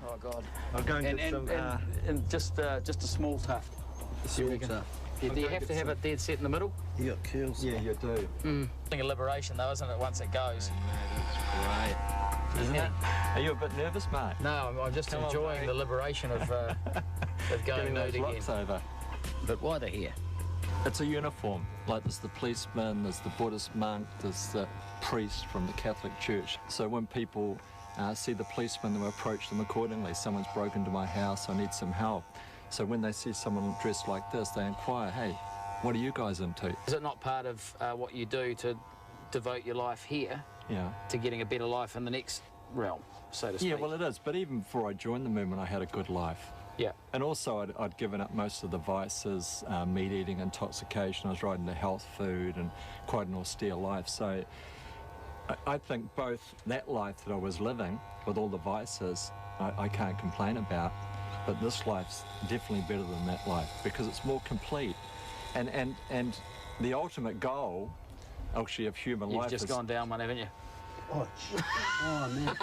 Oh, God. I'll go and get some... And just a small tuft. Small tuft. Yeah, do you have to have it dead set in the middle? You got curls. Yeah, you do. I think of liberation, though, isn't it, once it goes? That's great. Isn't it? Are you a bit nervous, Mark? No, I'm just enjoying the liberation of going nude again. Over. But why they're here? It's a uniform. Like there's the policeman, there's the Buddhist monk, there's the priest from the Catholic Church. So when people see the policeman, they approach them accordingly. Someone's broken into my house, I need some help. So when they see someone dressed like this, they inquire, hey, what are you guys into? Is it not part of what you do to devote your life here to getting a better life in the next realm, so to speak? Yeah, well, it is. But even before I joined the movement, I had a good life. Yeah. And also, I'd given up most of the vices, meat eating, intoxication. I was right into health food and quite an austere life. So I think both that life that I was living with all the vices, I can't complain about. But this life's definitely better than that life because it's more complete. And the ultimate goal, actually, of human life is... You've just gone down one, haven't you? Oh, man.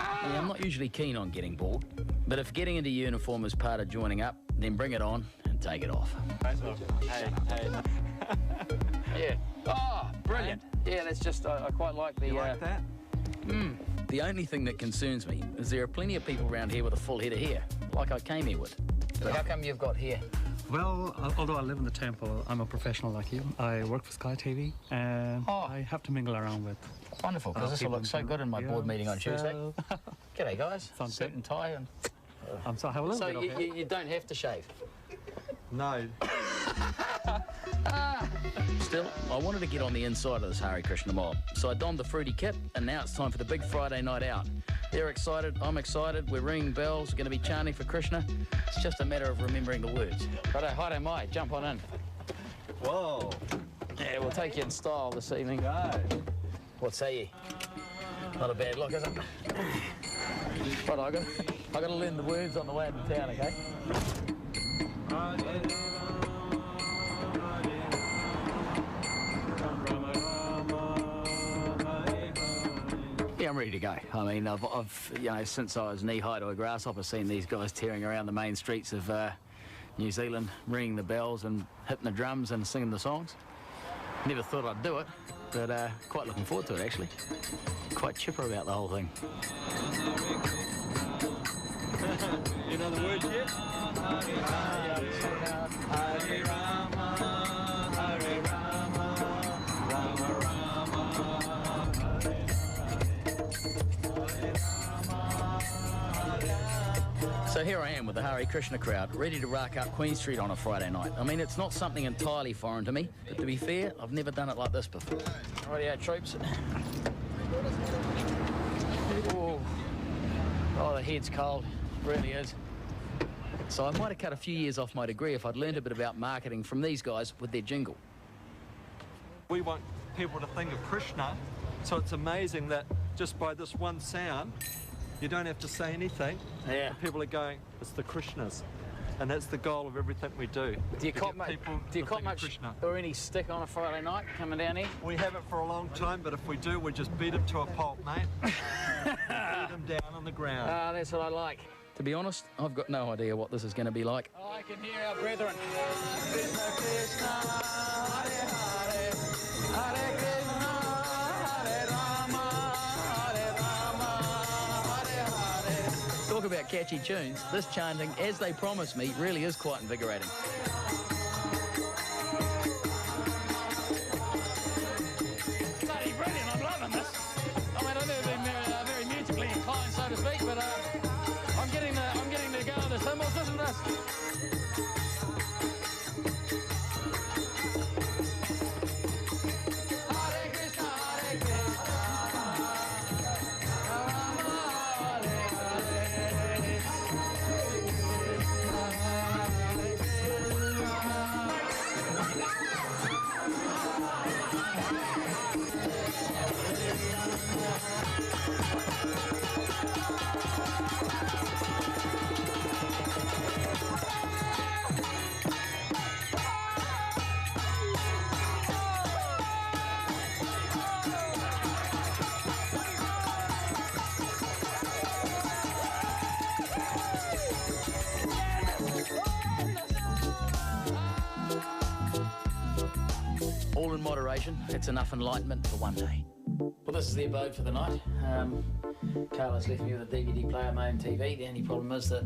Yeah, I'm not usually keen on getting bald, but if getting into uniform is part of joining up, then bring it on and take it off. Hey. Yeah. Oh, brilliant. Yeah, that's just, I quite like the... You like that? The only thing that concerns me is there are plenty of people around here with a full head of hair, like I came here with. But how come you've got hair? Well, although I live in the temple, I'm a professional like you. I work for Sky TV, and I have to mingle around with... Wonderful, because this will look so good in my board meeting on Tuesday. G'day, guys. Sounds Suit good. and tie. And... So I have a little So bit of hair. you don't have to shave? No. Still, I wanted to get on the inside of this Hare Krishna mob, so I donned the fruity kit, and now it's time for the big Friday night out. They're excited, I'm excited, we're ringing bells, we're going to be chanting for Krishna. It's just a matter of remembering the words. Righto, Hare Mai, jump on in. Whoa. Yeah, we'll take you in style this evening. Go. What say ye? Not a bad look, is it? Right, I got to learn the words on the way into town, okay? Yeah, I'm ready to go. I mean, I've you know, since I was knee-high to a grasshopper, seen these guys tearing around the main streets of New Zealand, ringing the bells and hitting the drums and singing the songs. Never thought I'd do it, but quite looking forward to it, actually. Quite chipper about the whole thing. You know the words yet? Hare Rama, Hare Rama, Rama Rama, So here I am with the Hare Krishna crowd, ready to rack up Queen Street on a Friday night. I mean, it's not something entirely foreign to me, but to be fair, I've never done it like this before. Rightio, troops. Oh, the head's cold, it really is. So I might have cut a few years off my degree if I'd learned a bit about marketing from these guys with their jingle. We want people to think of Krishna, so it's amazing that just by this one sound, you don't have to say anything. Yeah. And people are going, it's the Krishnas. And that's the goal of everything we do. Do you cop much or any stick on a Friday night coming down here? We haven't for a long time, but if we do, we just beat them to a pulp, mate. Beat them down on the ground. Ah, that's what I like. To be honest, I've got no idea what this is going to be like. Oh, I can hear our brethren. Krishna, Krishna, Hare Hare, Hare Krishna, Hare Rama, Hare Rama, Hare Hare. Talk about catchy tunes. This chanting, as they promised me, really is quite invigorating. Bloody brilliant, I'm loving this. I mean, I've never been very musically inclined, so to speak, but I'm getting the go of the cymbals, isn't this? All in moderation. It's enough enlightenment for one day. Well, this is the abode for the night. Carla's left me with a DVD player on my own TV. The only problem is that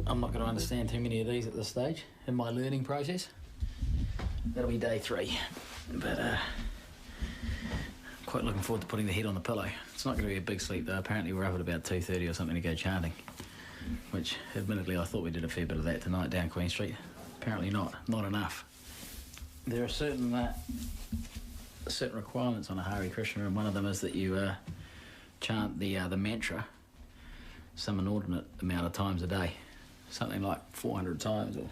I'm not going to understand too many of these at this stage in my learning process. That'll be day 3. But quite looking forward to putting the head on the pillow. It's not going to be a big sleep though. Apparently we're up at about 2:30 or something to go chanting, which admittedly I thought we did a fair bit of that tonight down Queen Street. Apparently not enough. There are certain requirements on a Hare Krishna, and one of them is that you chant the mantra some inordinate amount of times a day, something like 400 times or...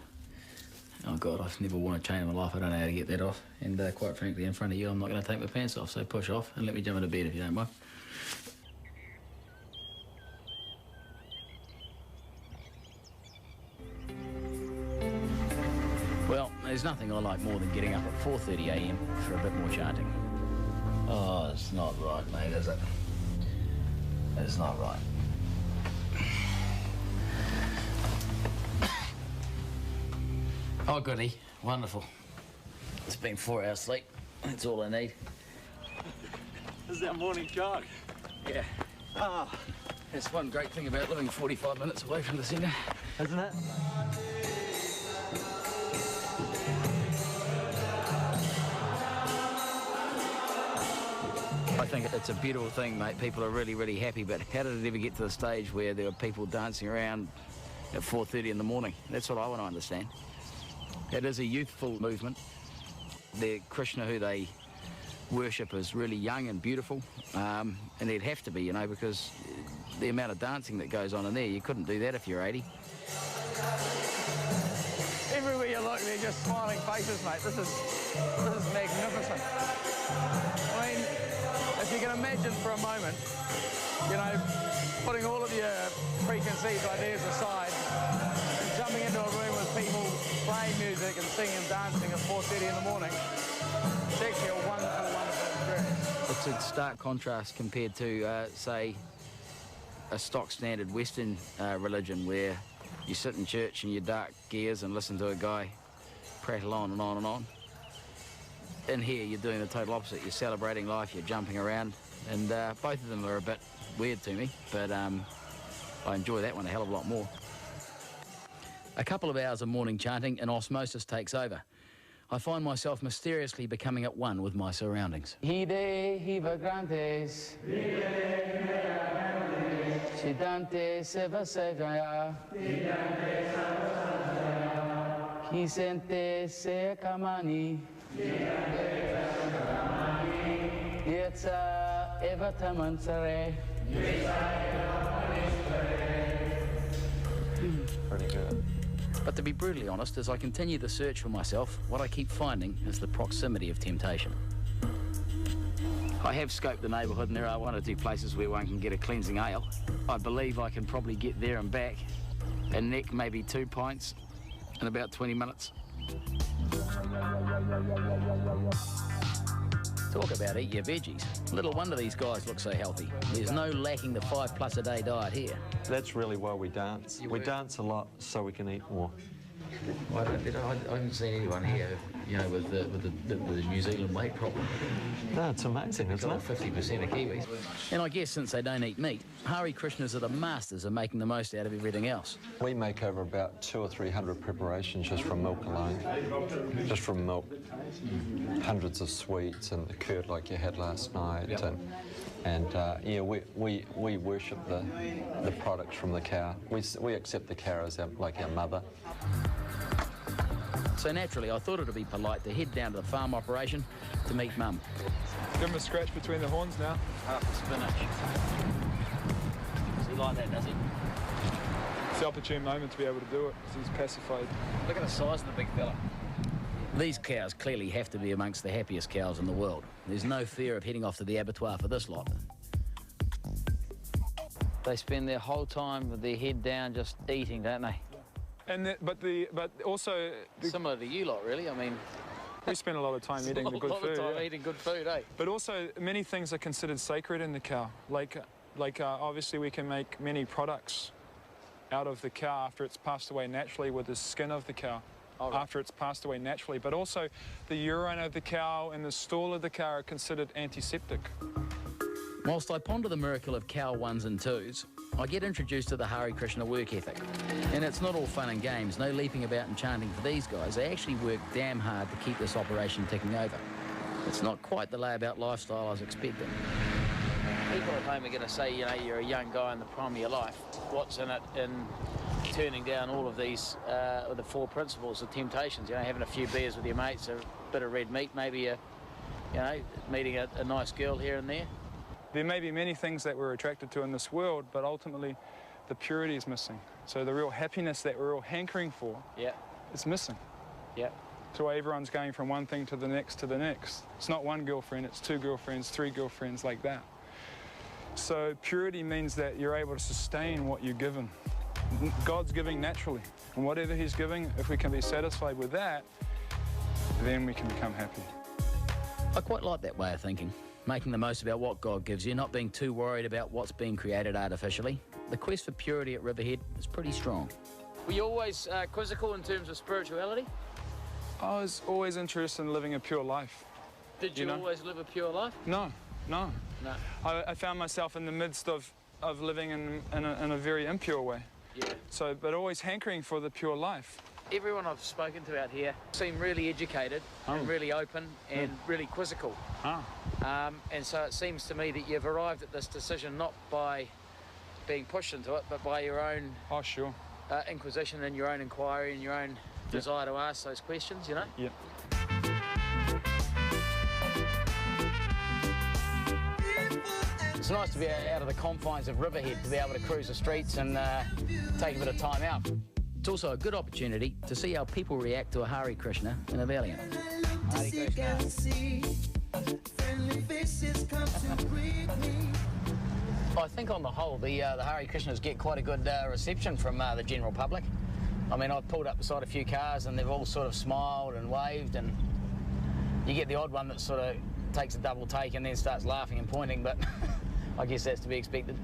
Oh God, I've never worn a chain in my life. I don't know how to get that off. And quite frankly, in front of you, I'm not going to take my pants off. So push off and let me jump into bed if you don't mind. Well, there's nothing I like more than getting up at 4:30 a.m. for a bit more chanting. Oh, it's not right, mate, is it? It's not right. Oh, goody. Wonderful. It's been 4 hours sleep. That's all I need. This is our morning jog. Yeah. Ah, that's one great thing about living 45 minutes away from the centre. Isn't it? I think it's a beautiful thing, mate. People are really, really happy, but how did it ever get to the stage where there were people dancing around at 4:30 in the morning? That's what I want to understand. It is a youthful movement. The Krishna who they worship is really young and beautiful, and they'd have to be, you know, because the amount of dancing that goes on in there, you couldn't do that if you're 80. Everywhere you look, they're just smiling faces, mate. This is magnificent. I mean, if you can imagine for a moment, you know, putting all of your preconceived ideas aside and jumping into a room with people playing music and singing and dancing at 4:30 in the morning, it's actually a wonderful, wonderful experience. It's in stark contrast compared to, say, a stock standard Western religion where you sit in church in your dark gears and listen to a guy prattle on and on and on. In here, you're doing the total opposite. You're celebrating life, you're jumping around, and both of them are a bit weird to me, but I enjoy that one a hell of a lot more. A couple of hours of morning chanting and osmosis takes over. I find myself mysteriously becoming at one with my surroundings. Hide hiva grantes, Siddhante seva sevaya, Kisente se kamani, Yetsa eva tamansare. Pretty good. But to be brutally honest, as I continue the search for myself, what I keep finding is the proximity of temptation. I have scoped the neighbourhood and there are 1 or 2 places where one can get a cleansing ale. I believe I can probably get there and back and neck maybe 2 pints in about 20 minutes. Talk about eat your veggies. Little wonder these guys look so healthy. There's no lacking the 5+ a day diet here. That's really why we dance. We dance a lot so we can eat more. I haven't seen anyone here, you know, with the New Zealand weight problem. No, it's amazing, isn't it? 50% of Kiwis. And I guess since they don't eat meat, Hare Krishnas are the masters of making the most out of everything else. We make over about 200 or 300 preparations just from milk alone. Just from milk. Hundreds of sweets and the curd like you had last night. Yep. And yeah, we worship the products from the cow. We accept the cow as like our mother. So naturally, I thought it would be polite to head down to the farm operation to meet Mum. Give him a scratch between the horns now. Half the spinach. Does he like that, does he? It's the opportune moment to be able to do it because he's pacified. Look at the size of the big fella. These cows clearly have to be amongst the happiest cows in the world. There's no fear of heading off to the abattoir for this lot. They spend their whole time with their head down just eating, don't they? And but also similar to you lot, really. I mean, we spend a lot of time eating the good food. Eating good food, eh? But also, many things are considered sacred in the cow. Like obviously, we can make many products out of the cow after it's passed away naturally with the skin of the cow. after it's passed away naturally. But also the urine of the cow and the stool of the cow are considered antiseptic. Whilst I ponder the miracle of cow 1s and 2s, I get introduced to the Hare Krishna work ethic. And it's not all fun and games, no leaping about and chanting for these guys. They actually work damn hard to keep this operation ticking over. It's not quite the layabout lifestyle I was expecting. People at home are going to say, you know, you're a young guy in the prime of your life. What's in it in turning down all of these, the 4 principles of temptations? You know, having a few beers with your mates, a bit of red meat, maybe, you know, meeting a nice girl here and there. There may be many things that we're attracted to in this world, but ultimately the purity is missing. So the real happiness that we're all hankering for, is missing. Yeah. That's why everyone's going from one thing to the next to the next. It's not 1 girlfriend, it's 2 girlfriends, 3 girlfriends, like that. So purity means that you're able to sustain what you're given. God's giving naturally, and whatever he's giving, if we can be satisfied with that, then we can become happy. I quite like that way of thinking, making the most about what God gives you, not being too worried about what's being created artificially. The quest for purity at Riverhead is pretty strong. Were you always quizzical in terms of spirituality? I was always interested in living a pure life. Did you always live a pure life? No. No. I found myself in the midst of living in a very impure way. Yeah. So, but always hankering for the pure life. Everyone I've spoken to out here seem really educated and really open and really quizzical. And so it seems to me that you've arrived at this decision not by being pushed into it, but by your own inquisition and your own inquiry and your own desire to ask those questions, you know? Yeah. It's nice to be out of the confines of Riverhead, to be able to cruise the streets and take a bit of time out. It's also a good opportunity to see how people react to a Hare Krishna in a valiant. Hare Krishna. I think on the whole, the Hare Krishnas get quite a good reception from the general public. I mean, I've pulled up beside a few cars and they've all sort of smiled and waved, and you get the odd one that sort of takes a double take and then starts laughing and pointing, but I guess that's to be expected.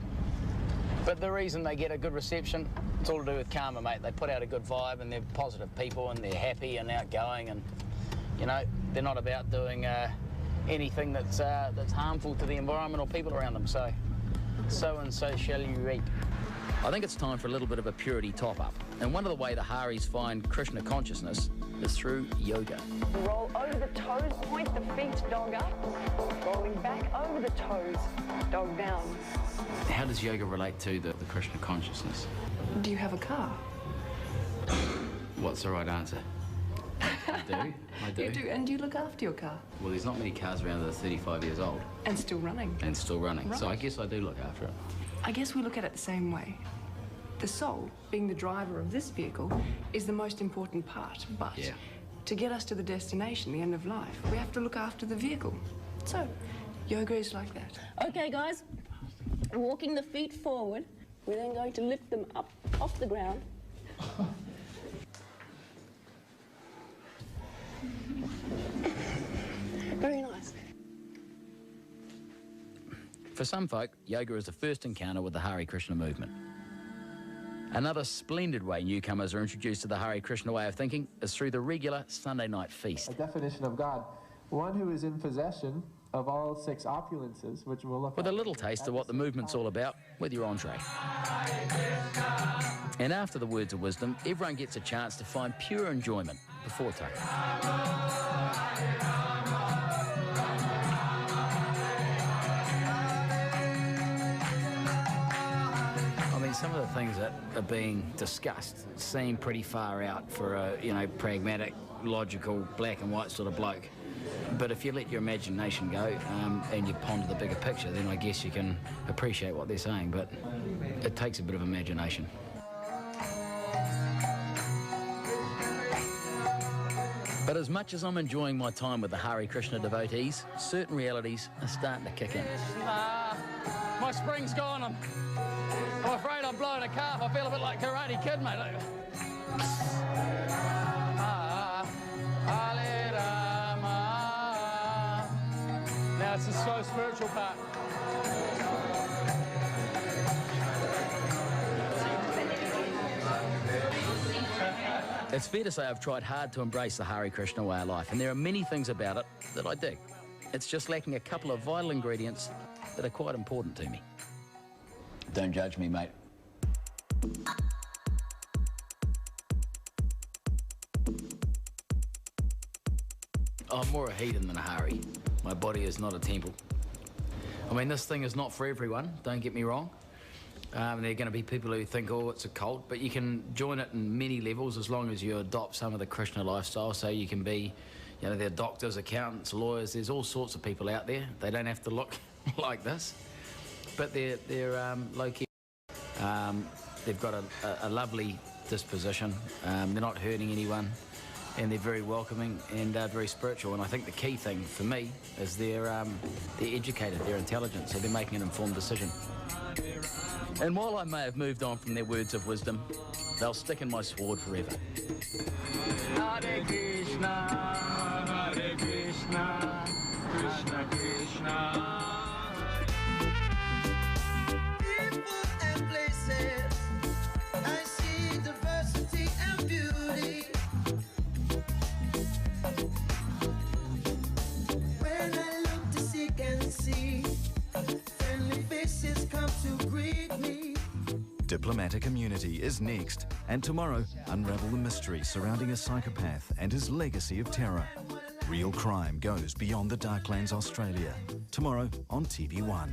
But the reason they get a good reception, it's all to do with karma, mate. They put out a good vibe and they're positive people and they're happy and outgoing, and, you know, they're not about doing anything that's harmful to the environment or people around them. So and so shall you reap. I think it's time for a little bit of a purity top-up. And one of the way the Haris find Krishna consciousness is through yoga. Roll over the toes, point the feet, dog up. Rolling back over the toes, dog down. How does yoga relate to the Krishna consciousness? Do you have a car? What's the right answer? I do. You do, and do you look after your car? Well, there's not many cars around that are 35 years old. And still running. And still running. Right. So I guess I do look after it. I guess we look at it the same way. The soul, being the driver of this vehicle, is the most important part. But to get us to the destination, the end of life, we have to look after the vehicle. So, yoga is like that. Okay, guys. Walking the feet forward. We're then going to lift them up off the ground. Very nice. For some folk, yoga is the first encounter with the Hare Krishna movement. Another splendid way newcomers are introduced to the Hare Krishna way of thinking is through the regular Sunday night feast. A definition of God, one who is in possession of all 6 opulences, which we'll look at. With a little taste of what the movement's all about with your entree. And after the words of wisdom, everyone gets a chance to find pure enjoyment before take. Some of the things that are being discussed seem pretty far out for a, you know, pragmatic, logical, black and white sort of bloke. But if you let your imagination go and you ponder the bigger picture, then I guess you can appreciate what they're saying. But it takes a bit of imagination. But as much as I'm enjoying my time with the Hare Krishna devotees, certain realities are starting to kick in. My spring's gone. I'm afraid I'm blowing a calf. I feel a bit like Karate Kid, mate. Now it's the slow spiritual part. It's fair to say I've tried hard to embrace the Hare Krishna way of life, and there are many things about it that I dig. It's just lacking a couple of vital ingredients that are quite important to me. Don't judge me, mate. I'm more a heathen than a Hare. My body is not a temple. I mean, this thing is not for everyone, don't get me wrong. There are going to be people who think, oh, it's a cult, but you can join it in many levels as long as you adopt some of the Krishna lifestyle. So you can be, you know, there are doctors, accountants, lawyers, there's all sorts of people out there. They don't have to look like this, but they're low-key. They've got a lovely disposition. They're not hurting anyone, and they're very welcoming and very spiritual. And I think the key thing for me is they're educated, they're intelligent, so they're making an informed decision. And while I may have moved on from their words of wisdom, they'll stick in my sword forever. Hare Krishna, Hare Krishna, Krishna Krishna. People and places, I see diversity and beauty. When I look to seek and see, friendly faces come to greet me. Diplomatic Immunity is next, and tomorrow, unravel the mystery surrounding a psychopath and his legacy of terror. Real crime goes beyond the Darklands Australia. Tomorrow on TV1.